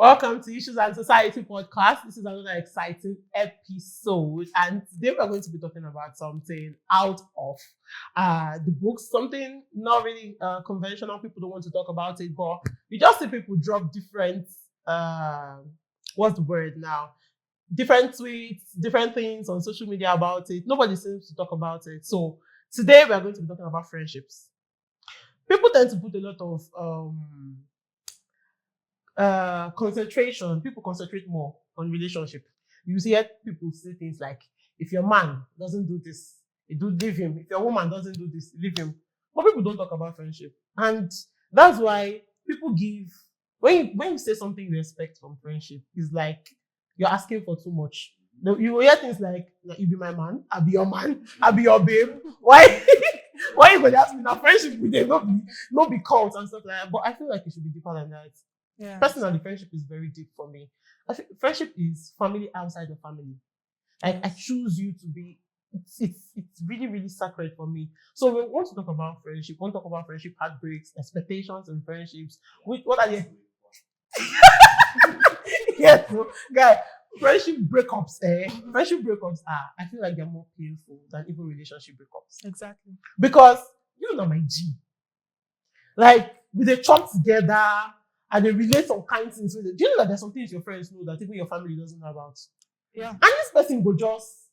Welcome to Issues and Society podcast. This is another exciting episode, and today we're going to be talking about something out of the books, something not really conventional. People don't want to talk about it, but you just see people drop different what's the word now? Different tweets, different things on social media about it. Nobody seems to talk about it. So today we are going to be talking about friendships. People tend to put a lot of concentration. People concentrate more on relationship. You hear people say things like, if your man doesn't do this, you do leave him. If your woman doesn't do this, leave him. But people don't talk about friendship. And that's why people give, when you say something you expect from friendship, it's like you're asking for too much. You will hear things like, you be my man, I'll be your man, I'll be your babe. Why? Why you going to ask me now? Friendship with them, not be cult and stuff like that. But I feel like it should be deeper than that. Yeah. Personally, friendship is very deep for me. I think friendship is family outside of family. Like, I choose you to be. It's really, really sacred for me. So we want to talk about friendship. We want to talk about friendship heartbreaks, expectations, and friendships. What are they? Yes, so, guy. Friendship breakups. Friendship breakups are. I feel like they're more painful than even relationship breakups. Exactly. Because you know my G. Like, we they chop together. And they relate some kind of things with it. Do you know that there's some things your friends know that even your family doesn't know about? Yeah. And this person will just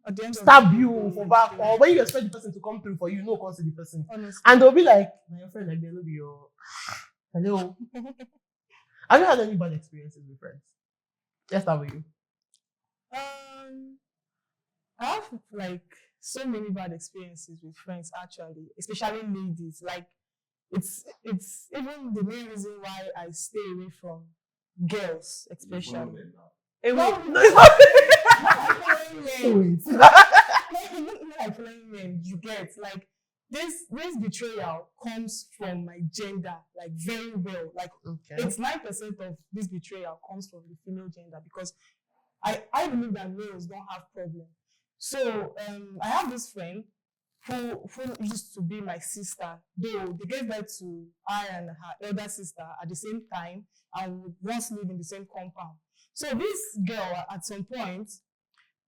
At the end stab you for back, or when you expect the person to come through for you, no, come see the person. Honestly. And they'll be like, my friend, like, they'll be your hello. Have you had any bad experiences with friends? Let's start with you. I have like so many bad experiences with friends actually, especially ladies. Like it's even the main reason why I stay away from girls, especially. No, it's not like following men. You get like this betrayal comes from my gender, like very well. Like it's 9% of this betrayal comes from the female gender because I believe that males don't have problem. So I have this friend who used to be my sister, though they gave birth to I and her elder sister at the same time and would once live in the same compound. So this girl, at some point,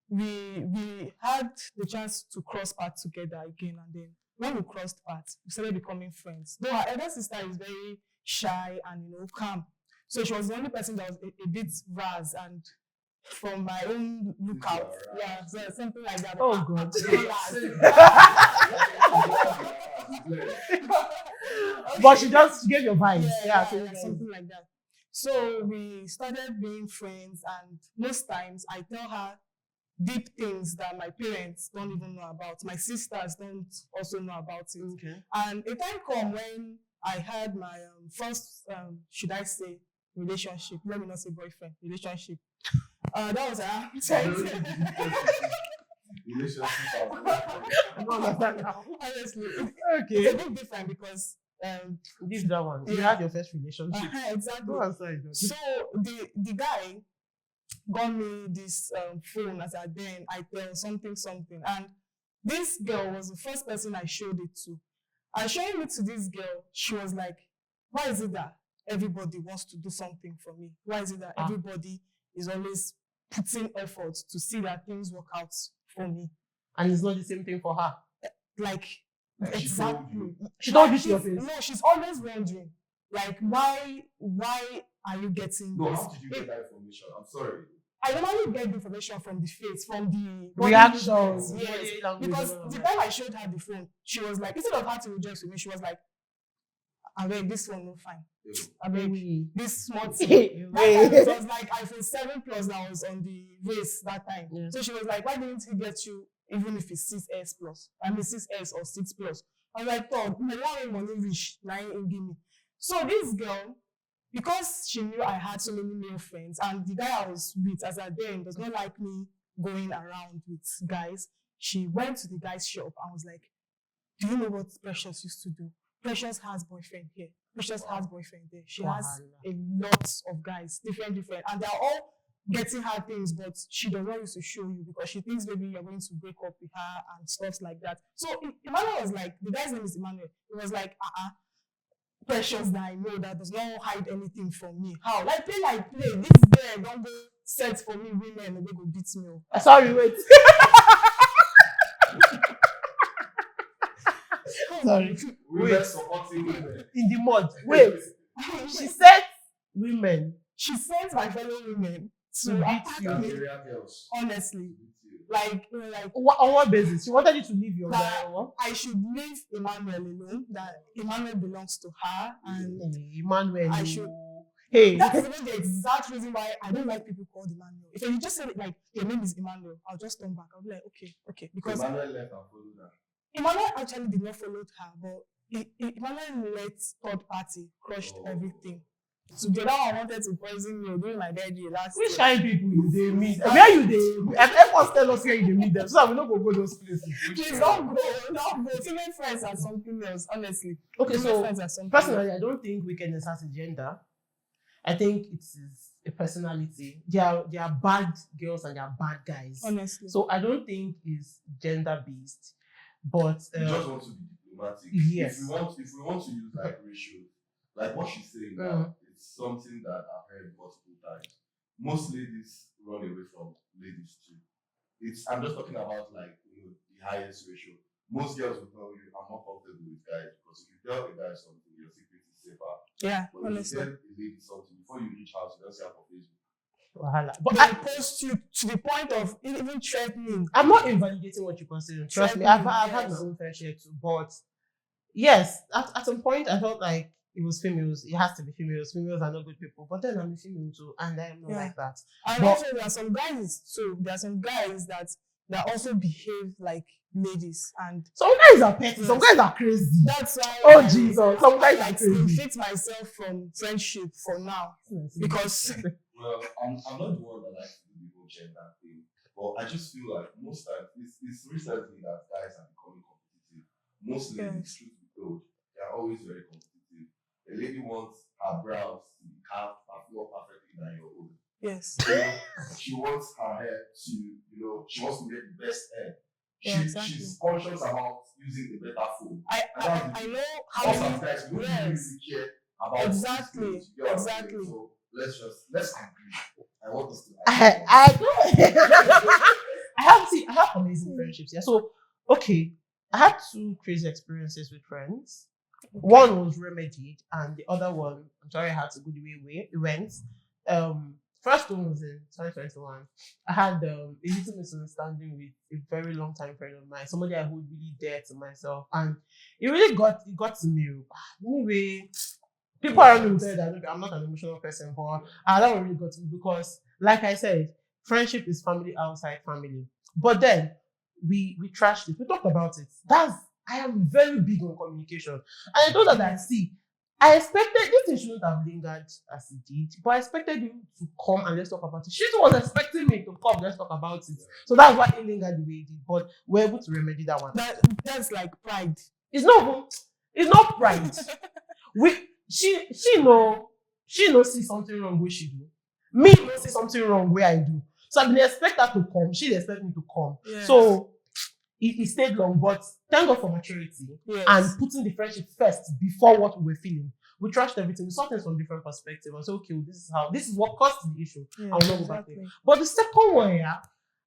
we had the chance to cross paths together again, and then when we crossed paths, we started becoming friends. Though her elder sister is very shy and calm, so she was the only person that was a bit ras and. From my own lookout, yeah, so something like that. Oh God! But she gave your vibes, something like that. So we started being friends, and most times I tell her deep things that my parents don't even know about. My sisters don't also know about it. Okay. And a time come when I had my first, should I say, relationship? Let me not say boyfriend. Relationship. That was around 10. I don't understand now. Honestly. Okay. It's a bit different because this is that one. You had your first relationship. Exactly. Go outside. So the guy got me this phone as I then I tell something, and this girl was the first person I showed it to. And showing it to this girl, she was like, why is it that everybody wants to do something for me? Why is it that everybody is always putting effort to see that things work out for me? And it's not the same thing for her. Like exactly. She told you to your face. No, she's always wondering, like, why are you getting this? How did you get that information? I'm sorry. I normally get the information from the face, from the reactions. Yes. Because the time I showed her the phone, she was like, instead of her to rejoice with me, she was like, I mean, this one no fine. I mean, this small thing. It was like iPhone 7 Plus that was on the race that time. Yeah. So she was like, why didn't he get you even if it's 6S Plus? I mean 6S or 6 Plus. I was like, oh, my one money rich, now give me. So this girl, because she knew I had so many male friends, and the guy I was with as a then does not like me going around with guys, she went to the guy's shop and was like, do you know what Precious used to do? Precious has boyfriend here. Precious has boyfriend there. She has a lot of guys, different, and they're all getting her things, but she doesn't want to show you because she thinks maybe you're going to break up with her and stuff like that. So Emmanuel was like, the guy's name is Emmanuel. He was like, precious that I know that does not hide anything from me. How? Like play. This girl don't go set for me women and they go beat me up. Sorry, wait. Sorry. Women supporting women. In the mud. Wait. She said women. She sent my fellow women to beat attack you. me. Nigeria girls. Honestly, Beat you. like On what basis? She wanted you to leave your guy. that or what? I should leave Emmanuel alone. That Emmanuel belongs to her, and Emmanuel. I should. Hey. That's even the exact reason why I don't like people called Emmanuel. If you just say like your name is Emmanuel, I'll just turn back. I'll be like, okay, because Emmanuel left and followed her. Emmanuel actually did not follow her, but Emmanuel let third party crushed everything. So the other one wanted to poison me during my birthday last Which year. kind people you they meet? Where you they? Everyone tell us where you they meet them, so that we don't go those places. Please don't go. Female friends are something else, honestly. Okay, Female so friends are something personally, else. I don't think wickedness has a gender. I think it is a personality. There are bad girls and there are bad guys. Honestly. So I don't think it's gender based. But We just want to be diplomatic. yes. If we want to use like ratios, like what she's saying now, it's something that I've heard multiple times. Most ladies run away from ladies too. I'm just talking about like the highest ratio. Most girls will tell you I'm not comfortable with guys because if you tell a guy something, your secret is safer. Yeah, But honestly. if you tell a lady something before you reach house, you don't see her for Facebook. But I post you to the point of even threatening. I'm not invalidating what you're considering. Trust me, I've had my own fair share too. But yes, at some point I felt like it was females. It has to be females. Females are not good people. But then I'm a female too, and I'm not like that. And But- also there are some guys too. There are some guys that also behave like ladies, and Some guys are petty. Some guys are crazy. that's why. Oh Jesus! Some guys are like crazy. fit myself from friendship for now because Well, I'm not the one that likes to do the whole gender thing, but I just feel like most times it's recently that guys are becoming competitive. Most ladies, truth be told, they are always very competitive. A lady wants her brows to be carved more perfectly than your own. yes, She wants her hair to, she wants to get the best hair. Exactly. She's conscious about using the better phone. I know how Us many. as guys, we don't really care about Exactly, these things, you know what I'm saying? exactly. So let's agree. I want us to I don't. I have amazing friendships. Yeah. So okay, I had 2 crazy experiences with friends. One was remedied, and the other one, I'm sorry, I had to go the way it went. First one was in 2021. I had a little misunderstanding with a very long time friend of mine, somebody I hold really dear to myself, and it really got to me. Anyway, people around me will tell you that I'm not an emotional person, but that one really got to me because, like I said, friendship is family outside family. But then we trashed it. We talked about it. I am very big on communication, and I told her that I expected this thing shouldn't have lingered as it did, but I expected you to come and let's talk about it. She was expecting me to come, let's talk about it. So that's why it lingered the way it did. But we're able to remedy that one. That's like pride. It's not pride. She see something wrong where she do. Me no see something wrong where I do. So I been expect her to come. She expect me to come. Yes. So it stayed long, but thank God for maturity and putting the friendship first before what we were feeling. We trashed everything. We saw things from different perspectives. I said, okay, this is what caused the issue. Yeah, I will not go back there. But the second one,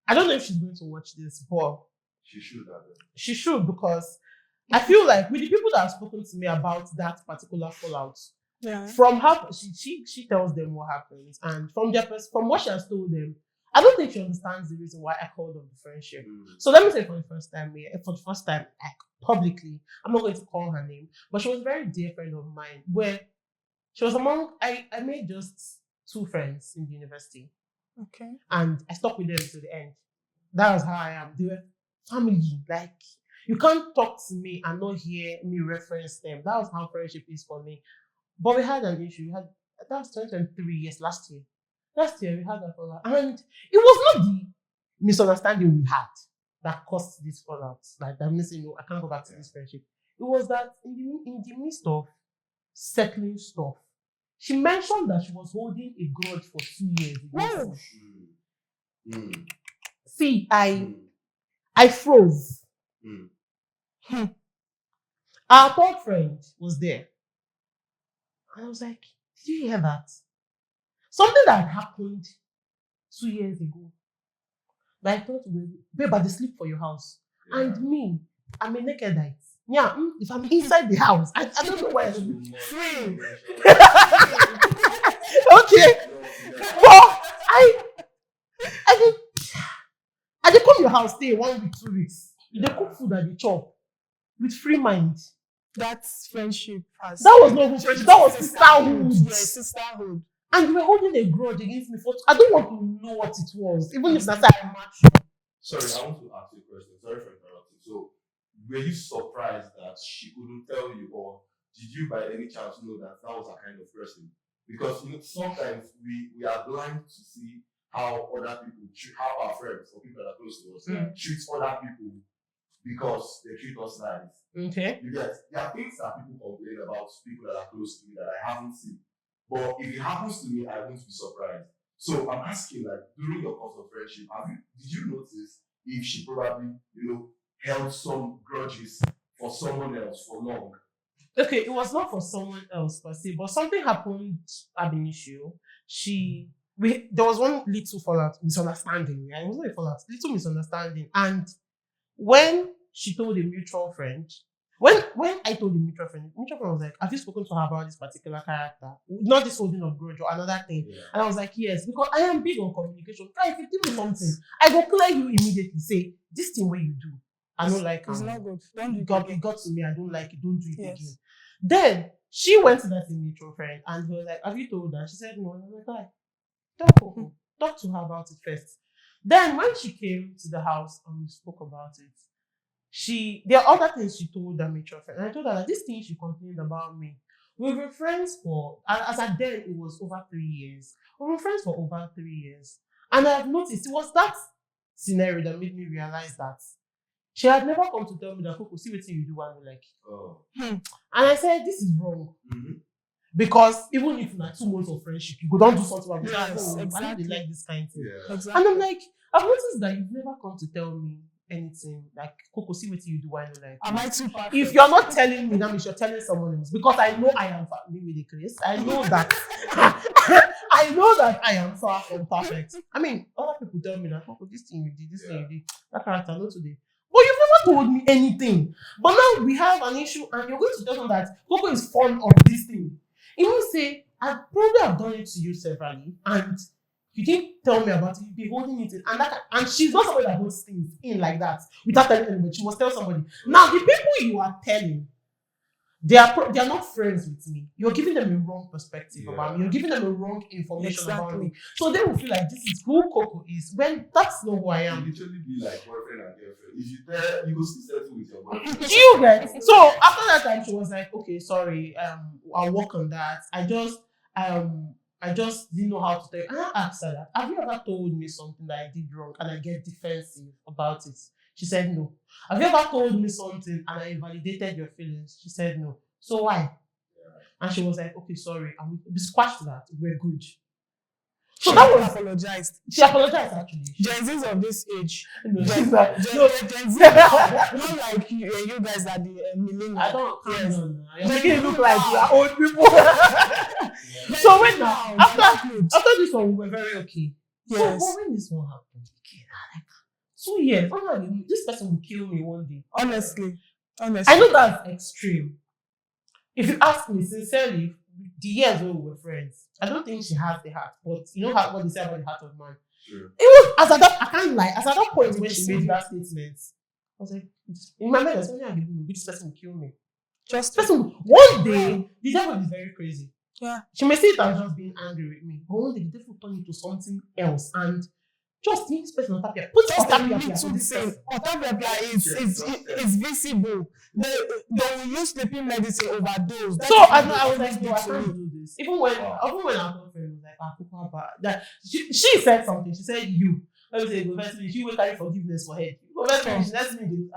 I don't know if she's going to watch this, but she should have. She should, because I feel like with the people that have spoken to me about that particular fallout, from her, she tells them what happens, and from what she has told them, I don't think she understands the reason why I called off the friendship. So let me say for the first time, publicly, I'm not going to call her name, but she was a very dear friend of mine, where she was among, I made just 2 friends in the university. Okay. And I stuck with them to the end. That was how I am. They were family. Like, you can't talk to me and not hear me reference them. That was how friendship is for me. But we had an issue. That was 2023, yes, last year. Last year we had that fallout. And it was not the misunderstanding we had that caused this fallout. Like, I'm missing, I can't go back to this friendship. It was that in the midst of settling stuff, she mentioned that she was holding a grudge for 2 years. Wow. See, I froze. Our 3rd friend was there. And I told her that, see, I expected this thing shouldn't have lingered as it did, but I expected you to come and let's talk about it. So that's why it lingered the way it did. But the second one, I don't know if she's going to watch this, but And I was like, did you hear that? Something that happened 2 years ago. That I thought, babe, I sleep for your house. Yeah. And me, I'm a nakedite. Yeah, if I'm inside the house, I don't know where I'm Free. okay. But I did come to your house, stay 1 week, 2 weeks. You dey cook food at the chop with free mind. That's friendship. That was not even friendship, that was sisterhood. Yes, sisterhood. And you were holding a grudge against me for I don't want to know what it was, even if that's I match you. Sorry, I want to ask you a question. Sorry for interrupting. So, were you surprised that she couldn't tell you, or did you by any chance know that that was a kind of person? Because sometimes we are blind to see how other people treat, how our friends or people that are close to us treat other people because they treat us nice. Okay. You get, there are things that people complain about people that are close to me that I haven't seen. But if it happens to me, I won't be surprised. So I'm asking, like, during your course of friendship, did you notice if she probably, held some grudges for someone else for long? Okay, it was not for someone else per se, but something happened at the issue. There was one little misunderstanding. Right? It wasn't a fallout, little misunderstanding. And when she told a mutual friend, when I told the mutual friend was like, have you spoken to her about this particular character? Not this holding of grudge or another thing. Yeah. And I was like, yes, because I am big on communication. If you tell me something, I go clear you immediately. Say, this thing what you do, I don't like it. It's not good. Don't do It got to me, I don't like it, don't do it Yes. again. Then she went to that mutual friend and he was like, have you told her? She said, no. And I was like, talk to her about it first. Then when she came to the house and we spoke about it, there are other things she told that mutual friend. And I told her that this thing she complained about me. We were friends as at then it was over 3 years. We were friends for over 3 years. And I've noticed it was that scenario that made me realize that she had never come to tell me that, Coco, see what you do and like. Oh. And I said, this is wrong. Mm-hmm. Because even if like 2 months of friendship, you go down do something about Yes, exactly. they like this kind of thing. Yeah. Exactly. And I'm like, I've noticed that you've never come to tell me anything. Like, Coco, see what you do and like. Am I too perfect? If you're not telling me, that means you're telling someone else. Because I know I am me with the grace. I know that I know that I am far from perfect. I mean, other people tell me that, Coco, this thing you did, this thing you did, that character, not today. But you've never told me anything. But now we have an issue and you're going to tell them that Coco is fond of this thing. He will say, I probably have done it to you severally and you didn't tell me about it, you'd be holding it in. And she's not somebody that holds things in like that without telling anybody. She must tell somebody. Now, the people you are telling, they are not friends with me. You're giving them a wrong perspective about me. You're giving them a wrong information about me. So they will feel like this is who Coco is when that's not who I am. You literally be like boyfriend and girlfriend. If you tell, you go still settle with your boyfriend. Do you get? So after that time, she was like, okay, sorry, I'll work on that. I just didn't know how to tell you. And I asked her that, have you ever told me something that I did wrong and I get defensive about it? She said no. Have you ever told me something and I invalidated your feelings? She said no. So why? Yeah. And she was like, okay, sorry. And we squashed that. We're good. So that was apologized. She apologized actually. Gen Zs of this age. No, she's not. Gen Z now, not like you guys are the millennials. I don't. Yes. You're making it look like you are old people. So wait now. After this one, we were very okay. Yes. So when this one happened, like 2 years. This person will kill me one day. Honestly. I know that's extreme. If you ask me sincerely, the years when we were friends, I don't think she has the heart. But you know what they say about the heart of man. Sure. It was I can't lie. As at that point when she made that statement, I was like, in my mind, I was like, this person will kill me. Just person. One day, the devil is very crazy. Yeah. She may see it as just being angry with me, but one day the devil turned into something else and just this person on tapia. Put just tapia a little thing. Otapia is visible. They will use sleeping medicine overdose. So I was like, no, I can't do this. Even when our girlfriend was like, that she said something. She said, you. Let me say, go first me. She will carry forgiveness for her. Go first me. She lets me do.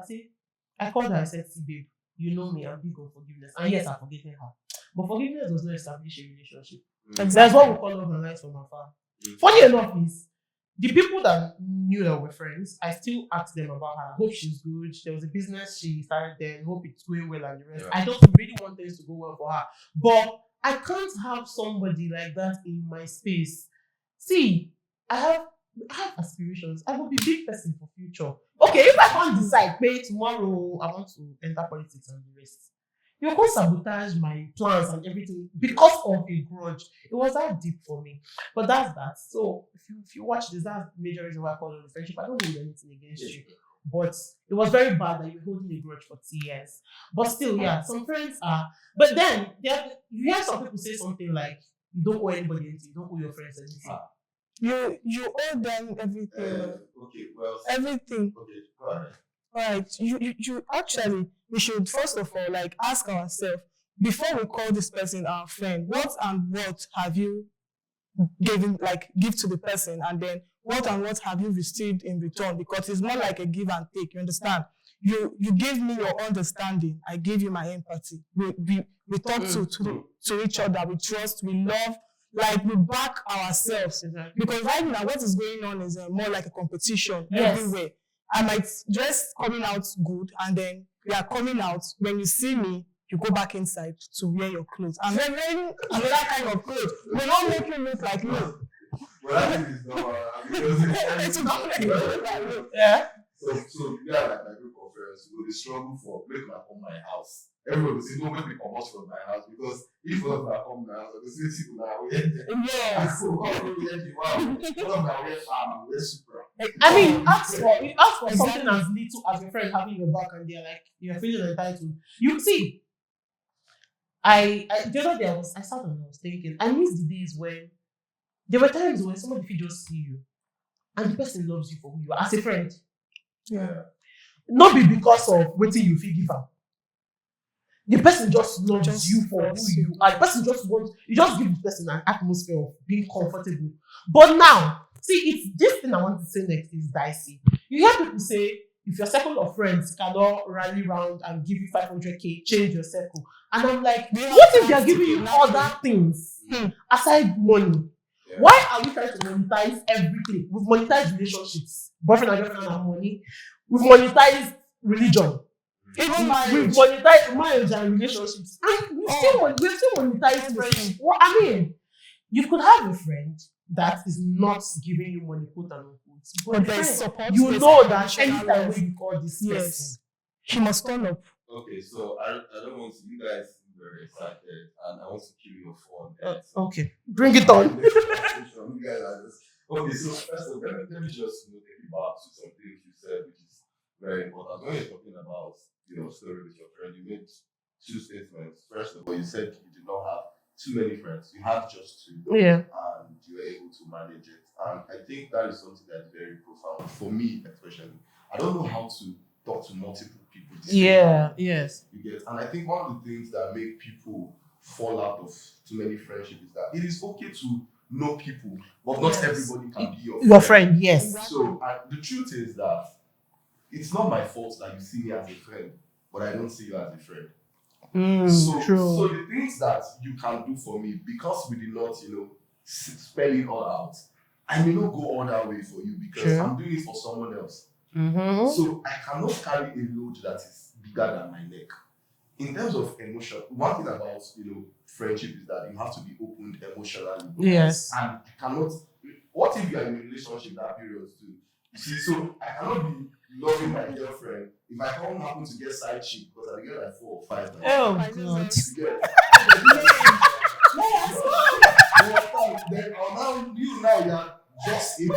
I called her. I said, see, babe, you know me. I'm big on forgiveness. And yes, I'm forgiving her. But forgiveness does not establish a relationship. Mm-hmm. That's what we call love and light from afar. Mm-hmm. Funny enough is, the people that knew that we're friends, I still asked them about her. Hope she's good. There was a business she started then. Hope it's going well and the rest. Yeah. I just really want things to go well for her. But I can't have somebody like that in my space. See, I have aspirations. I will be big person for future. Okay, if I can't decide, maybe tomorrow I want to enter politics and the rest. You can't sabotage my plans and everything because of a grudge. It was that deep for me. But that's that. So if you watch this, that's the major reason why I call it a friendship. I don't hold anything against you. But it was very bad that you were holding a grudge for 2 years. But still, yeah, some friends are. But then you hear some people say something like, you don't owe anybody anything, you don't owe your friends anything. You owe them everything. Okay, well. Everything. Okay, go ahead. Right. You actually, we should first of all like ask ourselves before we call this person our friend, what and what have you give to the person, and then what and what have you received in return, because it's more like a give and take, you understand? You give me your understanding, I give you my empathy. We talk to each other, we trust, we love, like we back ourselves. Exactly. Because right now what is going on is more like a competition everywhere. I might just coming out good, and then we are coming out, when you see me, you go back inside to wear your clothes. And then wearing another kind of clothes will not make you look like me. Well, I think it's normal. It's not make you look like me. Yeah. So yeah, like my group of friends, we will struggle for make my come my house. Everyone will say, don't make me come out from my house, because if one of them come my house, they say people now wear Yes. I mean, ask for something as little as your friend having your back, and they're like, you're feeling entitled. You see, I the other day I sat and I was thinking, I miss the days when there were times when somebody could just see you and the person loves you for who you are as a friend. Yeah. Not be because of waiting you feel give her. The person just loves you for who you are. The person just wants, you just give the person an atmosphere of being comfortable. But now, see, it's this thing I want to say next is dicey. You hear people say, if your circle of friends cannot rally round and give you 500k, change your circle. And I'm like, what if they're giving you other things aside money? Yeah. Why are we trying to monetize everything? We've monetized relationships. Boyfriend and girlfriend have money. We've monetized religion. Even We've monetized marriage and relationships. And we've still monetized friendship. Well, I mean, you could have a friend that is not giving you money, quote and unquote. But there's support. You know that anytime when you call this person, he must turn up. Okay, so I don't want to, you guys seem very excited, and I want to kill your phone. Okay, bring it on. You guys are just, okay, so first of all, let me just take you back to some things you said, which is very important. When you're talking about your story with your friend, you made two statements. First of all, you said you did not have too many friends. You had just two. Yeah. And you were able to manage it. And I think that is something that is very profound. For me, especially. I don't know how to talk to multiple people. Yes. You get, and I think one of the things that make people fall out of too many friendships is that it is okay to know people, but not everybody can be your friend. Yes. Exactly. So the truth is that it's not my fault that you see me as a friend, but I don't see you as a friend. True. So the things that you can do for me, because we did not, spell it all out, I may not go all that way for you because I'm doing it for someone else. Mm-hmm. So I cannot carry a load that is bigger than my neck. In terms of emotion, one thing about friendship is that you have to be open emotionally. Yes. And I cannot. What if you are in a relationship that period too? You see, so I cannot be loving my girlfriend if I don't happen to get side chick because I get like 4 or 5. Oh God. Then you are just in.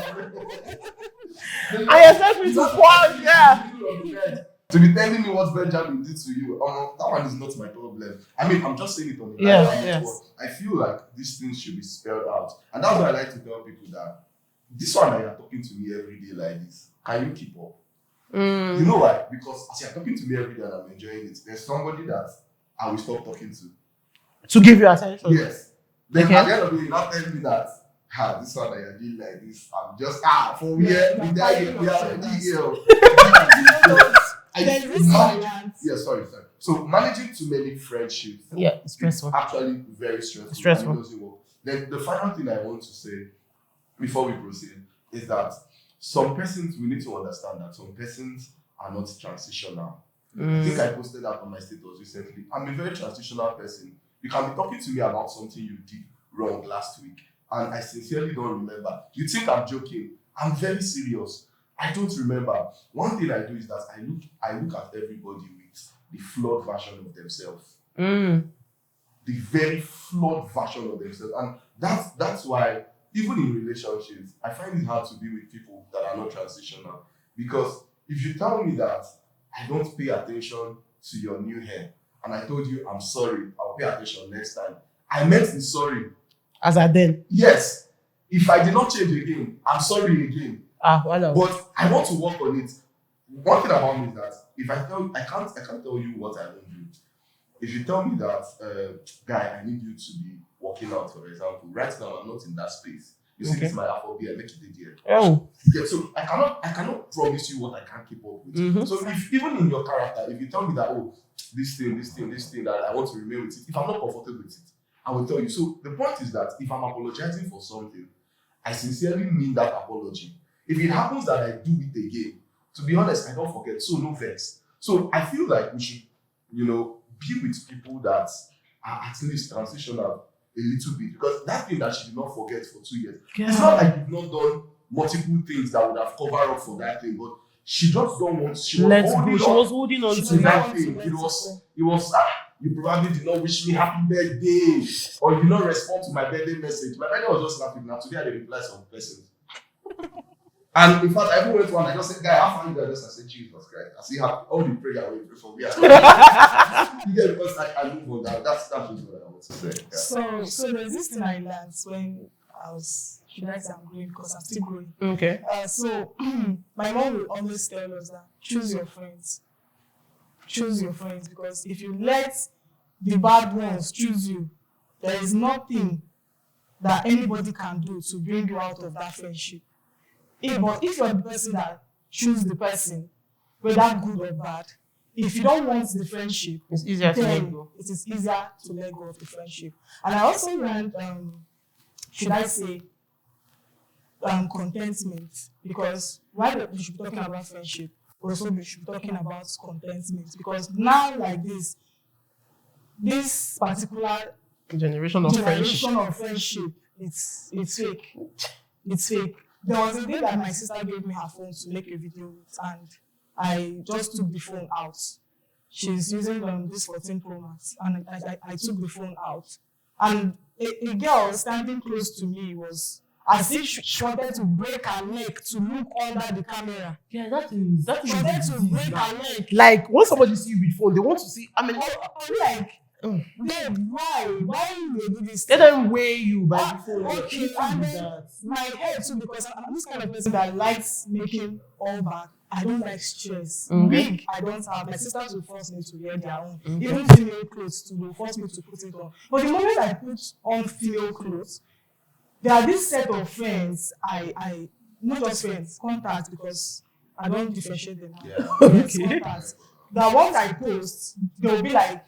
I expect me to fall. Yeah. To be telling me what Benjamin did to you, that one is not my problem. I mean, I'm just saying it on the Yes. I feel like these things should be spelled out. And that's why I like to tell people that this one that you're talking to me every day like this, can you keep up? You know why? Because as you're talking to me every day and I'm enjoying it, there's somebody that I will stop talking to give you attention. Yes. Then at the end of the day, you're not telling me that this one that you're doing like this, I'm just for we are sorry. So managing too many friendships, it's stressful. Actually, very stressful. And it doesn't work. Then the final thing I want to say before we proceed is that some persons, we need to understand that some persons are not transitional. I think I posted that on my status recently. I'm a very transitional person. You can be talking to me about something you did wrong last week, and I sincerely don't remember. You think I'm joking? I'm very serious. I don't remember. One thing I do is that I look at everybody with the flawed version of themselves. The very flawed version of themselves. And that's why, even in relationships, I find it hard to be with people that are not transitional. Because if you tell me that I don't pay attention to your new hair, and I told you I'm sorry, I'll pay attention next time, I meant the sorry. As I then. Yes. If I did not change again, I'm sorry again. Well. But I want to work on it. One thing about me is that if I can't tell you what I don't do. If you tell me that, guy, I need you to be working out, for example, right now I'm not in that space. You see, this is my Afrobeat, I make it a deal. Oh. Yeah, so I cannot promise you what I can't keep up with. So if even in your character, if you tell me that, oh, this thing that I want to remain with it, if I'm not comfortable with it, I will tell you. So the point is that if I'm apologizing for something, I sincerely mean that apology. If it happens that I do it again, to be honest, I don't forget. So no vex. So I feel like we should, be with people that are at least transitional a little bit, because that thing that she did not forget for 2 years. Yeah. It's not like you've not done multiple things that would have covered up for that thing, but she just don't want. She was holding on to that thing. It was. You probably did not wish me happy birthday, or you did not respond to my birthday message. My birthday was just laughing. Now today I reply some persons. And in fact, I even went one. I just said, "Guy, how far you guys?" I said, "Jesus Christ." I see how all the prayer we pray for me. You get, because I move on that. That's just what I want to say. Yeah. So there's this thing I learned when I was. Should I say I'm growing, because I'm still growing. Okay. So my mom will always tell us that choose your friends. Choose your friends, because if you let the bad ones choose you, there is nothing that anybody can do to bring you out of that friendship. But if you're the person that choose the person, whether good or bad, if you don't want the friendship, it's easier to let go. It is easier to let go of the friendship. And I also learned, should I say, contentment, because while we should be talking about friendship, also we should be talking about contentment, because now like this particular generation of friendship, it's fake. It's fake. There was a day that my sister gave me her phone to make a video with, and I just took the phone out. She's using this 14 Pro Max, and I took the phone out. And a girl standing close to me was as if she wanted to break her neck to look under the camera. Yeah, that is she wanted to break her neck. Like when somebody see you with phone, they want to see. I mean, babe, why you do this? Let them weigh you by the phone. Okay, and then my head too, because I'm this kind of person that likes making all back. I don't like stress. Wig, I don't have. My sisters will force me to wear their own. Even female clothes too, will force me to put it on. But the moment I put on female clothes, there are this set of friends, I not just friends, contacts, because I don't differentiate them. Yeah. Contacts. That once I post, they'll be like,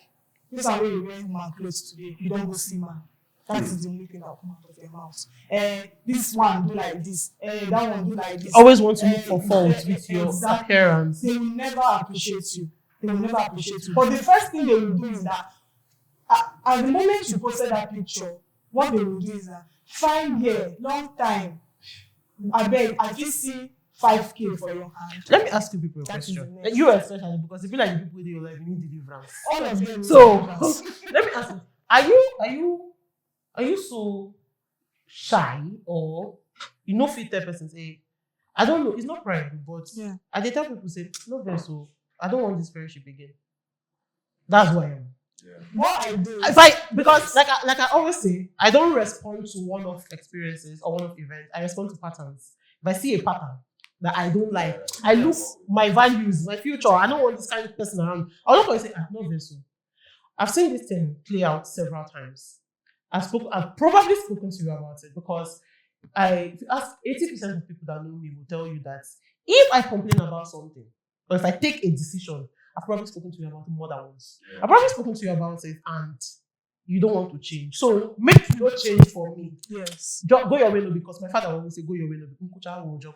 this is how you wear man clothes today. You don't go see man. That is the only thing that will come out of their mouth. This one do like this. That one do like this. Always want to look for faults with your appearance. They will never appreciate you. But the first thing they will do is that at the moment you posted that picture, what they will do is that 5 years, long time, I beg, I just see 5K for your hand. Let me ask you people a question. You especially, because if you like the people in your life, you need deliverance. All of them. So let me ask you, are you so shy, or you know fit tell person say, I don't know, it's not pride, but I dey tell people say, no vex, so I don't want this friendship again. That's who I am. Yeah. What I do, because like I always say, I don't respond to one-off experiences or one-off events. I respond to patterns. If I see a pattern that I don't like, I look my values, my future. I don't want this kind of person around. I'm not going to say, no vex, so I've seen this thing play out several times. I've probably spoken to you about it, because if you ask 80% of people that know me will tell you that if I complain about something, or if I take a decision, I've probably spoken to you about it more than once. Yeah. I've probably spoken to you about it, and you don't want to change. So make no change for me. Yes. Go your way, no, because my father always say, go your way, no, because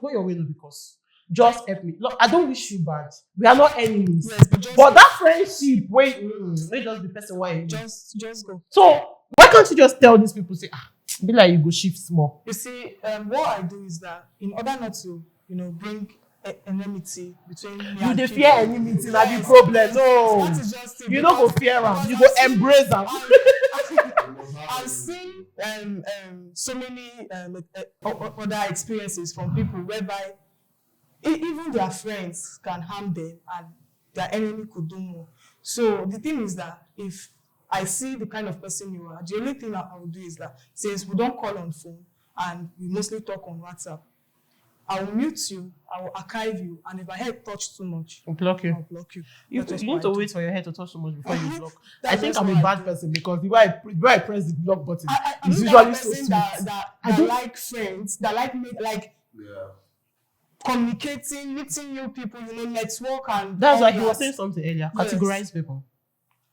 go your way, no, because just help me. Look, I don't wish you bad. We are not enemies. Yes, but just But that friendship, wait just the person why you just go. So why can't you just tell these people, say, be like you go shift small? You see, what I do is that in order not to, bring enmity between me You and dey people, fear enmity, na the problem. No, that is just it, you no go because- fear am. because You go I've seen- embrace am. I've seen so many other experiences from people whereby even their friends can harm them and their enemy could do more. So the thing is that if I see the kind of person you are, the only thing I will do is that since we don't call on phone and we mostly talk on WhatsApp, I will mute you, I will archive you, and if my head touch too much, I'll block you. I'll block you. You That's just need what to I do. wait for your head to touch so much before you block. That's I think just I'm a what I bad do. person because the way I press the block button, I'm it's not usually that so person sweet. that I don't- like friends, that like Yeah. communicating, meeting new people, network and That's all why he that. was saying something earlier. Yes. Categorize people.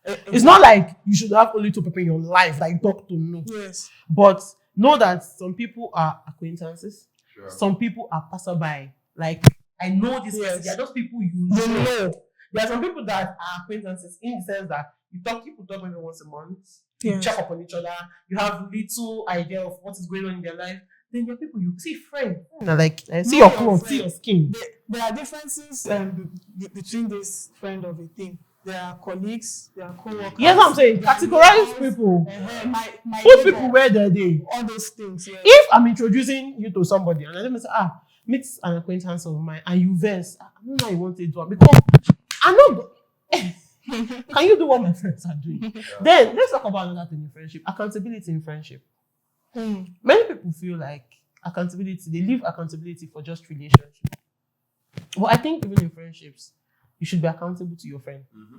Exactly. It's not like you should have only 2 people in your life that you talk to. No. Yes. But know that some people are acquaintances. Sure. Some people are passerby. Like, I know this person. Yes. They are just people you You know. know. There are some people that are acquaintances in the sense that people talk maybe once a month. You Yes. check up on each other. You have little idea of what is going on in their life. Then there are people you see friend. Like, I see Know your your clothes, friend. see your skin. There are differences between this friend of a thing. There are colleagues, there are co-workers. Yes, I'm saying there are categorize neighbors, people. my Put neighbor, people where they're there. all those things. Yes. If I'm introducing you to somebody and I say, meet an acquaintance of mine and you verse, I don't know how you want to do it because I know. Can you do what my friends are doing? Then let's talk about another thing in friendship: accountability in friendship. Many people feel like accountability, they leave accountability for just relationship. But I think even in friendships, you should be accountable to your friend. Mm-hmm.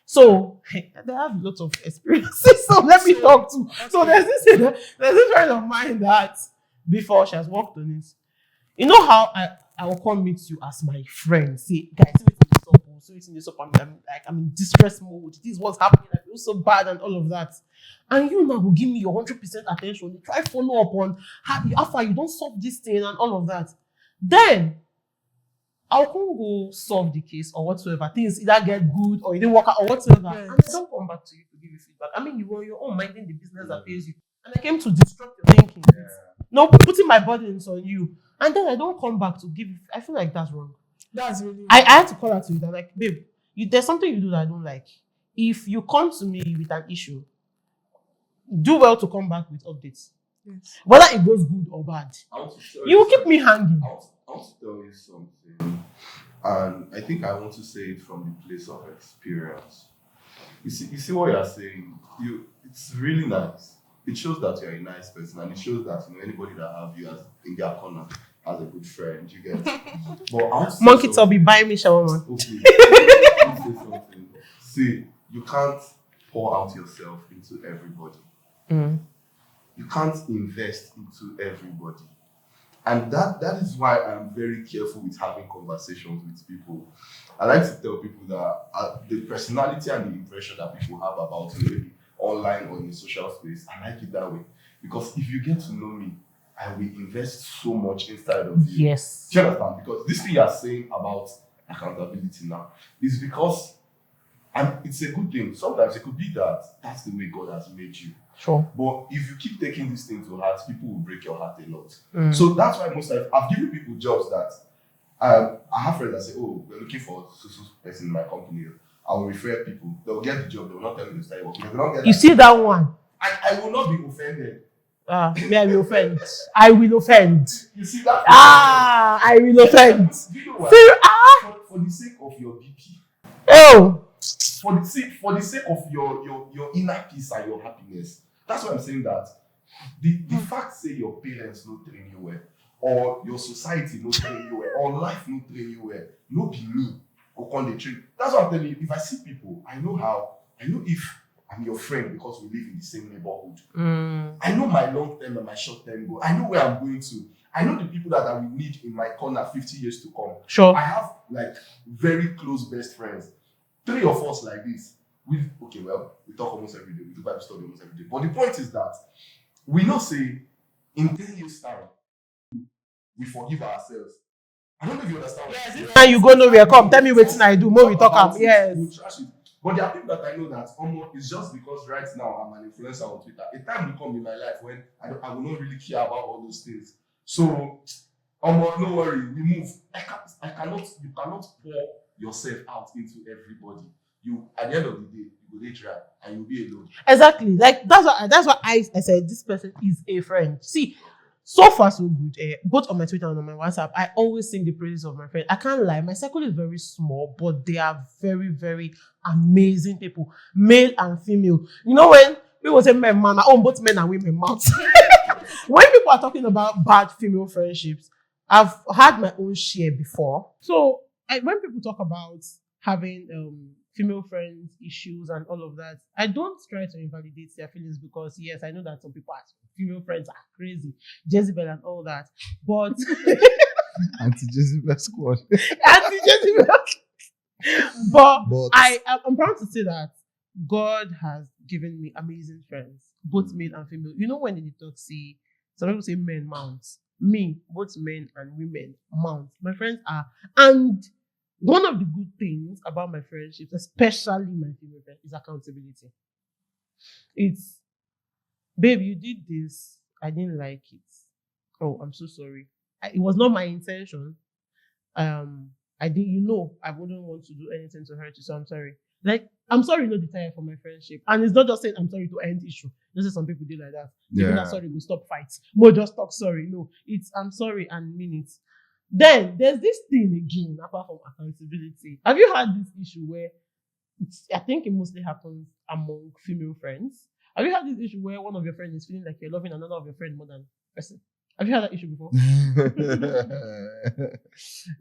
So they have lots of experiences. So let me talk to. So there's this friend of mine that before she has worked on it. You know how I will come meet you as my friend. Say, guys, see this up. I'm in distress mode. This is what's happening. I feel so bad and all of that. And you now will give me your 100% attention. You try follow up on how far you don't solve this thing and all of that. Then I'll come go solve the case or whatsoever. Things either get good or it didn't work out or whatsoever. Yes. And I don't come back to you to give you feedback. I mean, you were on your own minding the business that pays you. And I came to disrupt your thinking. Yeah. No, putting my burdens on you. And then I don't come back to give you. I feel like that's wrong. That's really. I had to call out to you that, like, babe, there's something you do that I don't like. If you come to me with an issue, do well to come back with updates. Yes. Whether it goes good or bad. I want to tell You will keep something. me hanging. I want to tell you something, and I think I want to say it from the place of experience. You see what you're saying. It's really nice. It shows that you're a nice person, and it shows that anybody that have you as in their corner as a good friend. You get. But I want to say Monkey something. Toby, buy me shawarma. Okay. I want to say something. See, you can't pour out yourself into everybody. You can't invest into everybody. And that is why I'm very careful with having conversations with people. I like to tell people that the personality and the impression that people have about me, maybe online or in a social space, I like it that way. Because if you get to know me, I will invest so much inside of you. Yes. Do you understand? Because this thing you are saying about accountability now is because, and it's a good thing. Sometimes it could be that that's the way God has made you. Sure. But if you keep taking this thing to heart, people will break your heart a lot. So that's why most times I've given people jobs that I have friends that say, "Oh, we're looking for so person in my company." I will refer people. They'll get the job. They will not tell me to start working. If they don't get You that, see that one? I will not be offended. Me, I will offend. I will offend. You see that? I will offend. Do you know why? See, For the sake of your BP, oh. for the sake of your inner peace and your happiness. That's why I'm saying that the fact say your parents don't train you well, or your society don't train you well, or life don't train you well, no be me go come the train. That's what I'm telling you. If I see people, I know if I'm your friend because we live in the same neighborhood. I know my long term and my short term goal. I know where I'm going to. I know the people that I will need in my corner 50 years to come. Sure. I have like very close best friends. 3 of us like this. We talk almost every day. We do Bible study almost every day. But the point is that we not say in 10 years time we forgive ourselves. I don't know if you understand. Yes, And you go nowhere, come tell me wetin I do, more we talk am. Yes. We'll trash it. But there are people that I know that it's just because right now I'm an influencer on Twitter. A time will come in my life when I will not really care about all those things. So, no worry, we move. You cannot pour yourself out into everybody. You at the end of the day, you will dry and you'll be alone. Exactly. Like that's what I said. This person is a friend. See, so far so good. Both on my Twitter and on my WhatsApp, I always sing the praises of my friend. I can't lie. My circle is very small, but they are very, very amazing people, male and female. You know when people say men, man, I own both men and women mouth. When people are talking about bad female friendships, I've had my own share before. So when people talk about having female friends issues and all of that, I don't try to invalidate their feelings because yes, I know that some people are female friends are crazy, Jezebel and all that, but Anti-Jezebel squad. anti-Jezebel. but I'm proud to say that God has given me amazing friends, both male and female. You know when they talk, say some people say men mount. Me, both men and women mount. My friends are, and one of the good things about my friendships, especially my female friends, is accountability. It's, babe, you did this. I didn't like it. Oh, I'm so sorry. It was not my intention. I didn't, I wouldn't want to do anything to hurt you, so I'm sorry. Like, I'm sorry, not the tire for my friendship. And it's not just saying I'm sorry to end issue. You know, some people do like that. Even that sorry will stop fights. More just talk sorry. No, it's I'm sorry and mean it. Then there's this thing again, apart from accountability. Have you had this issue where I think it mostly happens among female friends? Have you had this issue where one of your friends is feeling like you're loving another of your friend more than person? Have you had that issue before?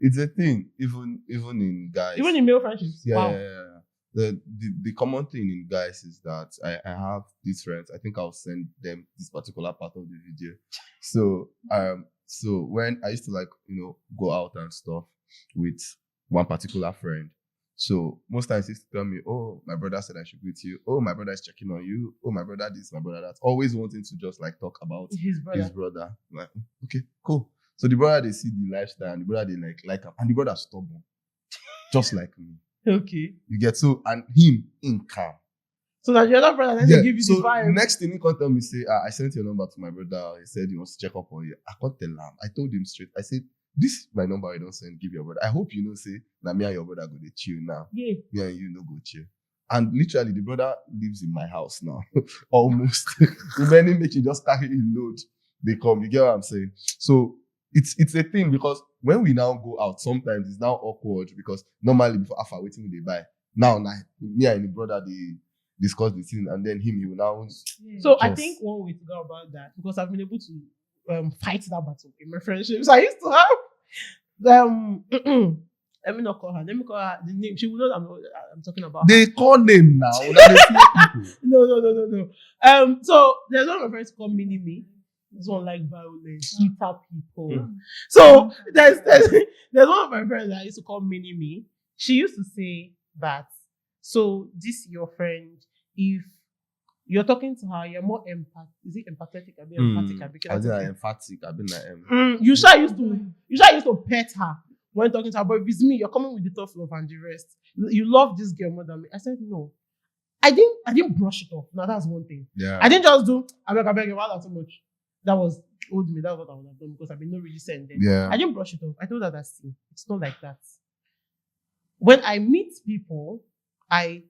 It's a thing, even in guys. Even in male friendships? Yeah, Wow. yeah. The common thing in guys is that I have these friends. I think I'll send them this particular part of the video. So when I used to go out and stuff with one particular friend, so most times he used to tell me, oh, my brother said I should greet you. Oh, my brother is checking on you. Oh, my brother this, my brother that. Always wanting to just talk about His brother. I'm like, okay, cool. So the brother, they see the lifestyle, and the brother, they like him. And the brother stubborn. Just like me. Okay. You get so, and him in calm. So that your other brother, then they give you the vibe. Next thing he can tell me, say, I sent your number to my brother. He said he wants to check up on you. I can't tell him. I told him straight. I said, this is my number I don't send, give your brother. I hope you know, say, now me and your brother go to chill now. Yeah. Me and you no go chill. And literally, the brother lives in my house now. Almost. Many make you just carry a load. They come. You get what I'm saying? So it's a thing because when we now go out, sometimes it's now awkward because normally before after waiting they buy. Now me and the brother they discuss the thing and then he will now. So I think one way to go about that, because I've been able to fight that battle in my friendships. I used to have let me not call her. Let me call her the name. She will know I'm talking about. They call name now. No. So there's one of my friends called Mini Me. This one like violent, sweeter people. So there's one of my friends that I used to call Mini Me. She used to say that. So this your friend, if you're talking to her, you're more empathetic? I've been emphatic. I've been emphatic. I've been like You sure used to pet her when talking to her, but if it's me, you're coming with the tough love and the rest. You love this girl more than me. I said no. I didn't brush it off. Now that's one thing. Yeah. I didn't just do I beg you, why too much. That was old me. That's what I would have done because I've been not really sending. Yeah. I didn't brush it off. I told her that's it. It's not like that. When I meet people, I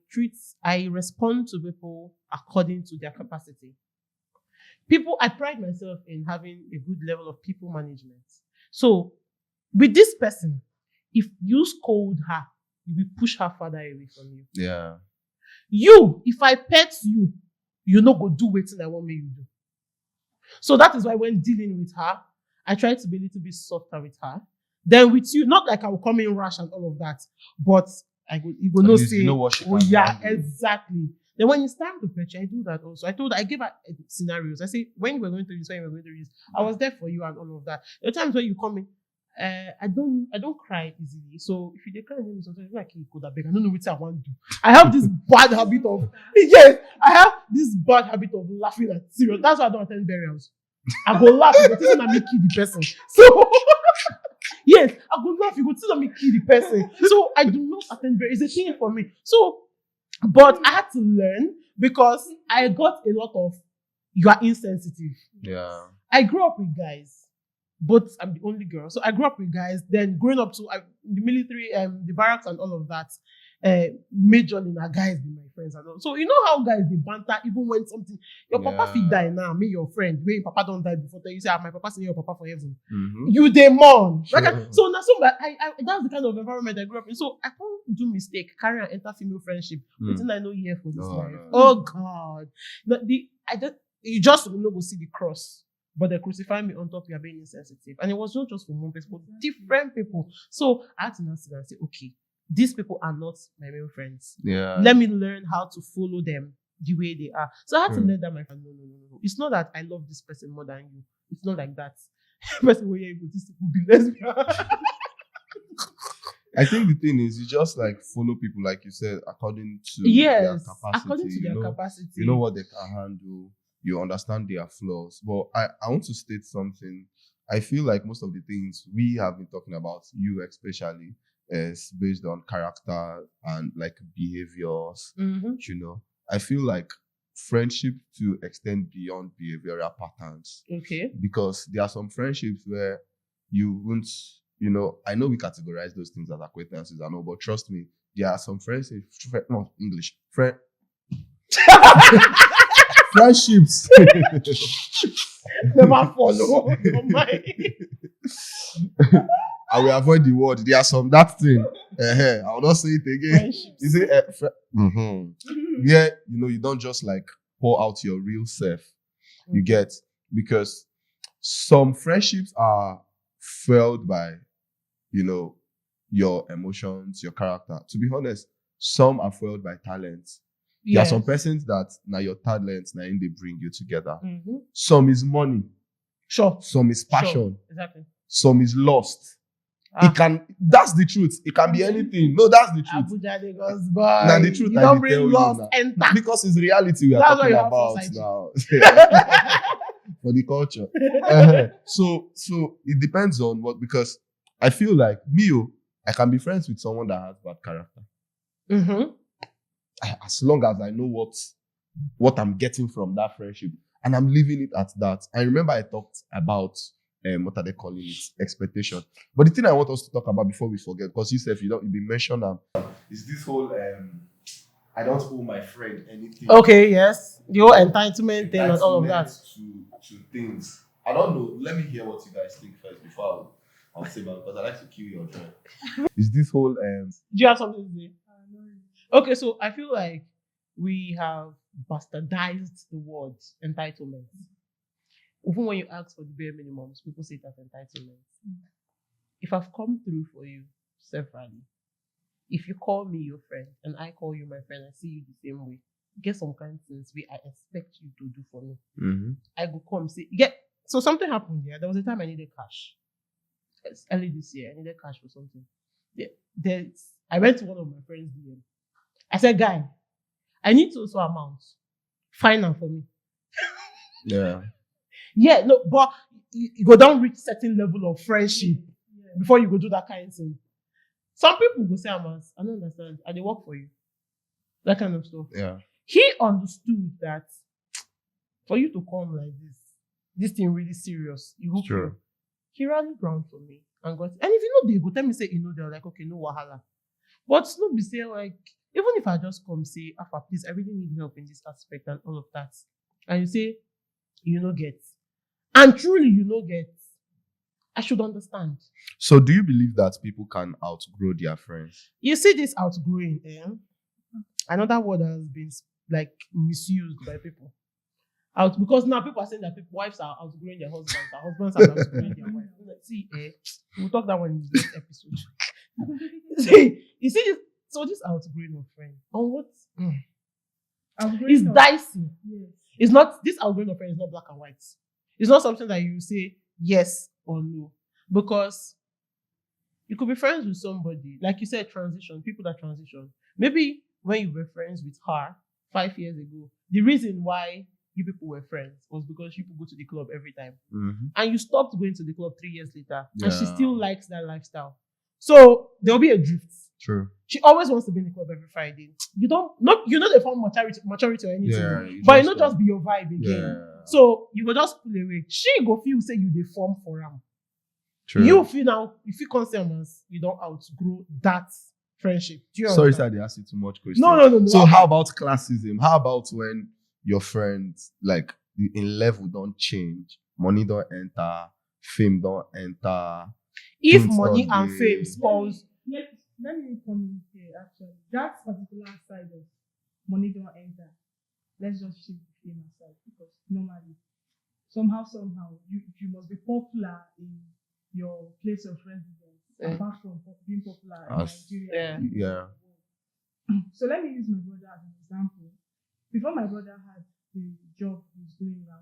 respond to people according to their capacity. I pride myself in having a good level of people management. So with this person, if you scold her, you will push her further away from you. Yeah. You, if I pet you, you no go do what I want me to do. So that is why when dealing with her, I try to be a little bit softer with her. Then with you, not like I will come in rush and all of that, but you will not say, exactly. Then when it's time to fetch, I do that also. I gave her scenarios. I say, when you were going through this, I was there for you and all of that. There are times when you come in, I don't cry easily. So if you dey cry, sometimes like you could have beg. I don't know what I want to do. I have this bad habit of laughing at serious. That's why I don't attend burials. I go laugh, you go think say na me kill the person. So yes, I go laugh, you go think say na me kill the person. So I do not attend very. It's a thing for me. So, but I had to learn because I got a lot of you are insensitive. Yeah. I grew up with guys, but I'm the only girl. So I grew up with guys. Then growing up to the military, the barracks and all of that, majorly na guys be my friends and all. So you know how guys they banter even when something your papa fit die now, me your friend, where your papa don't die before tell you say my papa say your papa for heaven. Mm-hmm. You dey mourn. Sure. So now so I that's the kind of environment I grew up in. So I can't do mistake, carry and enter female friendship. Within I know here for this life. No. Oh God. You just no go see the cross. But they crucify me on top, you are being insensitive. And it was not just for one person, but different people. So I had to now sit and say, okay, these people are not my male friends. Yeah. Let me learn how to follow them the way they are. So I had to learn that my friend, no. It's not that I love this person more than you. It's not like that. Person where you go, this will be lesbian. I think the thing is, you just like follow people, like you said, according to Yes, their capacity. according to their capacity. You know what they can handle. You understand their flaws. But I want to state something. I feel like most of the things we have been talking about, you especially, is based on character and like behaviors. Mm-hmm. You know, I feel like friendship to extend beyond behavioral patterns. Okay. Because there are some friendships where you won't, you know, I know we categorize those things as acquaintances, I know, but trust me, there are some friendships, friendships. Never follow. Oh my. I will avoid the word. There are some that thing. I will not say it again. Friendships. You say, yeah, you know, you don't just like pour out your real self. You get, because some friendships are fueled by, you know, your emotions, your character. To be honest, some are fueled by talents. There are some persons that now your talents now they bring you together. Mm-hmm. Some is money. Sure. Some is passion. Sure. Exactly. Some is lust. That's the truth. It can be anything. No, that's the truth. Abuja, Lagos, boy. Now the truth You I don't dey bring tell you lost, now. enter. Because it's reality we are That's talking why you have about society. now. For the culture. So it depends on what, because I feel like I can be friends with someone that has bad character. Mm-hmm. As long as I know what I'm getting from that friendship and I'm leaving it at that. I remember I talked about what are they calling it? Expectation. But the thing I want us to talk about before we forget, because you said you been mentioned is this whole I don't owe my friend anything. Okay, yes. The whole entitlement thing and all of that. To things. I don't know. Let me hear what you guys think first before I'll say that, because I like to kill your dream. Is this whole Do you have something to say? Okay, so I feel like we have bastardized the word entitlement. Even when you ask for the bare minimums, people say it as entitlement. If I've come through for you severally, if you call me your friend and I call you my friend, I see you the same way. Get some kind of things I expect you to do for me. Mm-hmm. I go come say, so something happened here. There was a time I needed cash. It's early this year, I needed cash for something. I went to one of my friends' DM. I said, guy, I need so amount. Find them for me. Yeah. Yeah, no, but you go down reach certain level of friendship before you go do that kind of thing. Some people go say, I don't understand. And they work for you. That kind of stuff. Yeah. He understood that for you to come like this thing really serious. You hope Sure. He rallied ground for me and got. And if you know they go tell me say they're like, okay, no wahala. But it's not be say like, even if I just come say, Afa, please, I really need help in this aspect and all of that. And you say, you know get. And truly you know get. I should understand. So do you believe that people can outgrow their friends? You see this outgrowing, another word has been like misused by people. Because now people are saying that wives are outgrowing their husbands, their husbands are outgrowing their wives. See, we'll talk that one in the next episode. You see, so this outgrowing of friend on what? It's dicey. Yes. It's not, this outgrowing of friend is not black and white. It's not something that you say yes or no, because you could be friends with somebody, like you said, people that transition. Maybe when you were friends with her 5 years ago, the reason why you people were friends was because you people go to the club every time. Mm-hmm. And you stopped going to the club 3 years later. And she Yeah. still likes that lifestyle. So there'll be a drift. True. She always wants to be in the club every Friday. You don't not you know they found maturity or anything. Yeah. But it not just be your vibe again. Yeah. So you go just pull away. She go feel say you dey form for am. True. You feel now, if you consider as you don't outgrow that friendship. Do you Sorry, understand? sir, they asked you too much questions. No. So how about classism? How about when your friends like in level don't change, money don't enter, fame don't enter? If things money don't and dey- fame spoils, Let me come in here actually. That particular side of money don't enter. Let's just shift the fame aside because normally, somehow, you must be popular in your place of residence, apart from being popular in As- Nigeria. yeah. So let me use my brother as an example. Before my brother had the job he's doing now,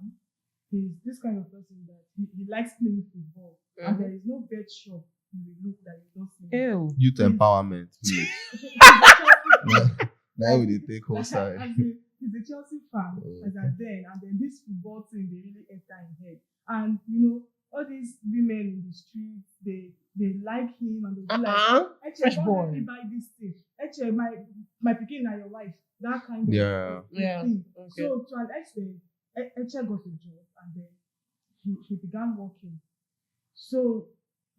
he's this kind of person that he likes playing football, and there is no bet shop you will look that you don't see. ew. Youth empowerment, please. Now we dey take whole side. He's a Chelsea fan as at then, and then this football thing they really enter in head. And all these women in the streets, they like him and they be like, Fresh "Eche, boy." don't let me buy this thing. Eche, my pikin and your wife, that kind of Yeah. thing. Okay. So to an extent, Eche got a job and then he began working. So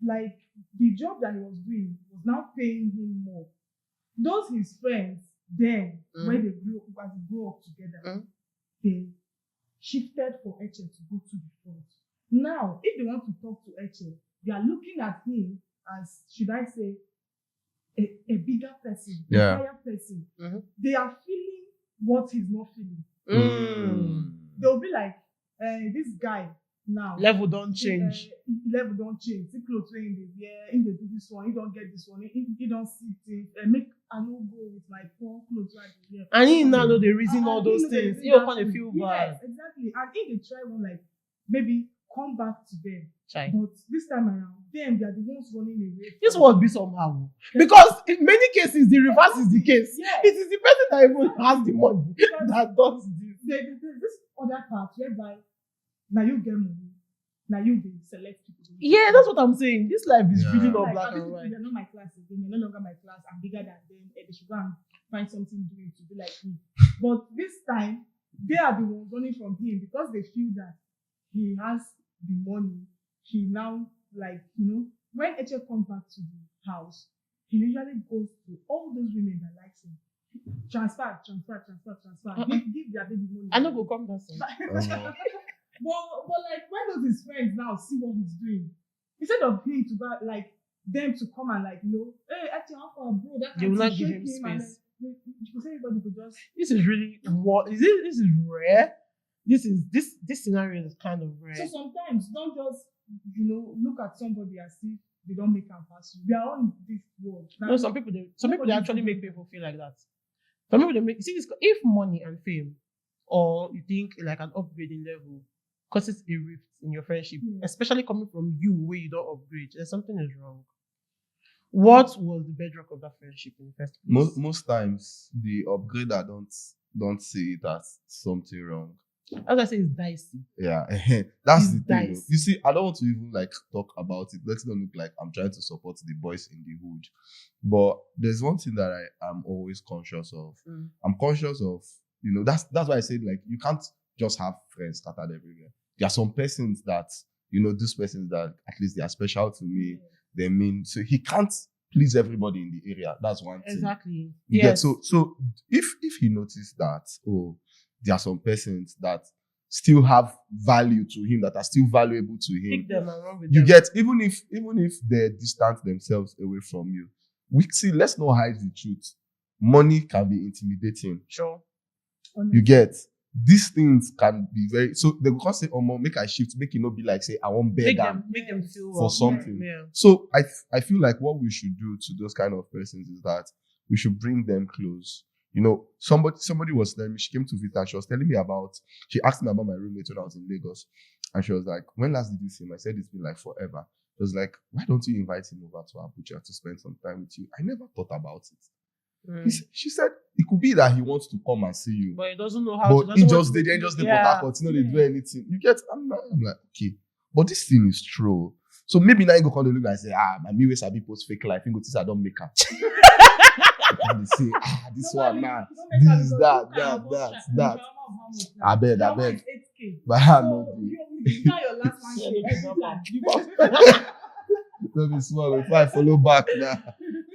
like the job that he was doing was now paying him more. Those his friends then when they grew up together, they shifted for Eche to go to the front. Now, if they want to talk to Eche, they are looking at him as, should I say, a bigger person, a higher person. They are feeling what he's not feeling. They'll be like, this guy now. Level don't change. Level don't change. See clothes when they wear, if they do this one, he don't get this one, he don't see things. Make I no go with my poor clothes right here. And he now know the reason all those things. You're gonna feel bad. Yes, exactly. And if they try one like maybe come back to them. Chai. But this time around, they are the ones running away. This would be somehow. Because in many cases, the reverse is the case. Yes. It is the person that even has the money that does this. There's this other part whereby now you get money, now you be select people. Yeah, that's what I'm saying. This life is really not Like, black these and people, white. they're not my class again. They're no longer my class. I'm bigger than them. They should go and find something doing to be like me. But this time, they are the ones running from him because they feel that he has the money. He now, like, when Eche comes back to the house, he usually goes to all those women that likes him. Transfer. Give their baby money. I know go come that side. But like, when does his friends now see what he's doing? Instead of him to go, like, them to come and like, hey, actually, how far, bro? That They will kind not to give shake him and space. then you could say everybody could just. This is really what is it? This is rare. This scenario is kind of rare. So sometimes don't just look at somebody as if they don't make am pass you. We are all in this world. No, some people they actually make people feel like that. Some people they make see this if money and fame, or you think like an upgrading level causes a rift in your friendship, especially coming from you where you don't upgrade, then something is wrong. What was the bedrock of that friendship in the first place? Most times the upgrader don't see it as something wrong. As I say, it's dicey. Yeah, that's It's the thing. dicey. You see, I don't want to even like talk about it. Let's not look like I'm trying to support the boys in the hood. But there's one thing that I am always conscious of. I'm conscious of, that's why I said like you can't just have friends scattered everywhere. There are some persons that, these persons that at least they are special to me. They mean so he can't please everybody in the area. That's one thing. Exactly. You Yes. get so if he noticed that, there are some persons that still have value to him, that are still valuable to him. Pick them and run with You them. get even if they distance themselves away from you. Let's not hide the truth. Money can be intimidating. Sure. You get these things can be very so they will say, make I shift, make it not be like say I won't beg Make them feel for something. Yeah. So I feel like what we should do to those kind of persons is that we should bring them close. Somebody was telling me, she came to visit and she was telling me she asked me about my roommate when I was in Lagos. And she was like, when last did you see him? I said, it's been like forever. She was like, why don't you invite him over to Abuja to spend some time with you? I never thought about it. She said it could be that he wants to come and see you. But he doesn't know how. But he just did Port Harcourt, they do anything. You get, I'm like, okay. But this thing is true. So maybe now you go come to look and say, my me ways be post fake life. You go, this I don't make her. And they say, this one now, this is that. I bet. But I know don't be small. If I follow back now.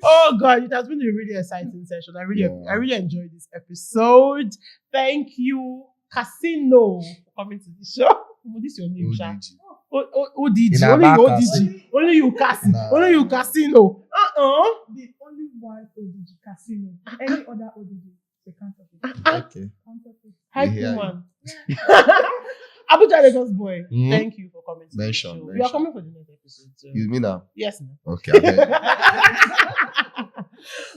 Oh God, it has been a really exciting session. I really enjoyed this episode. Thank you, Casino, for coming to the show. What is your name, Sha? ODG. Only you, Casino. Only you, Casino. The only one ODG Casino. Any other ODG, they can't talk it. Okay. Hi, man. Abuja Lagos boy, thank you for coming to the show. You are coming for the next episode. So. You mean now? Yes, no. Okay.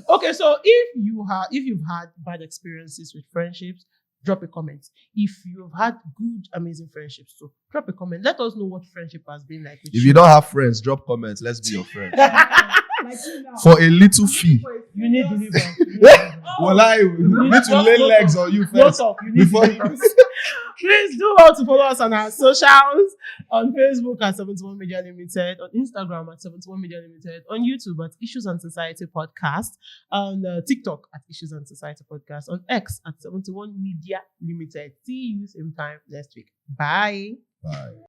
Okay, so if you've had bad experiences with friendships, drop a comment. If you've had good, amazing friendships, so drop a comment. Let us know what friendship has been like. If you don't have friends, drop comments. Let's be your friends. For a little fee. You need deliverance. Well, I need to lay legs on you first. Before Please do all to follow us on our socials, on Facebook at 71 Media Limited, on Instagram at 71 Media Limited, on YouTube at Issues and Society Podcast, on TikTok at Issues and Society Podcast, on X at 71 Media Limited. See you same time next week. Bye. Bye.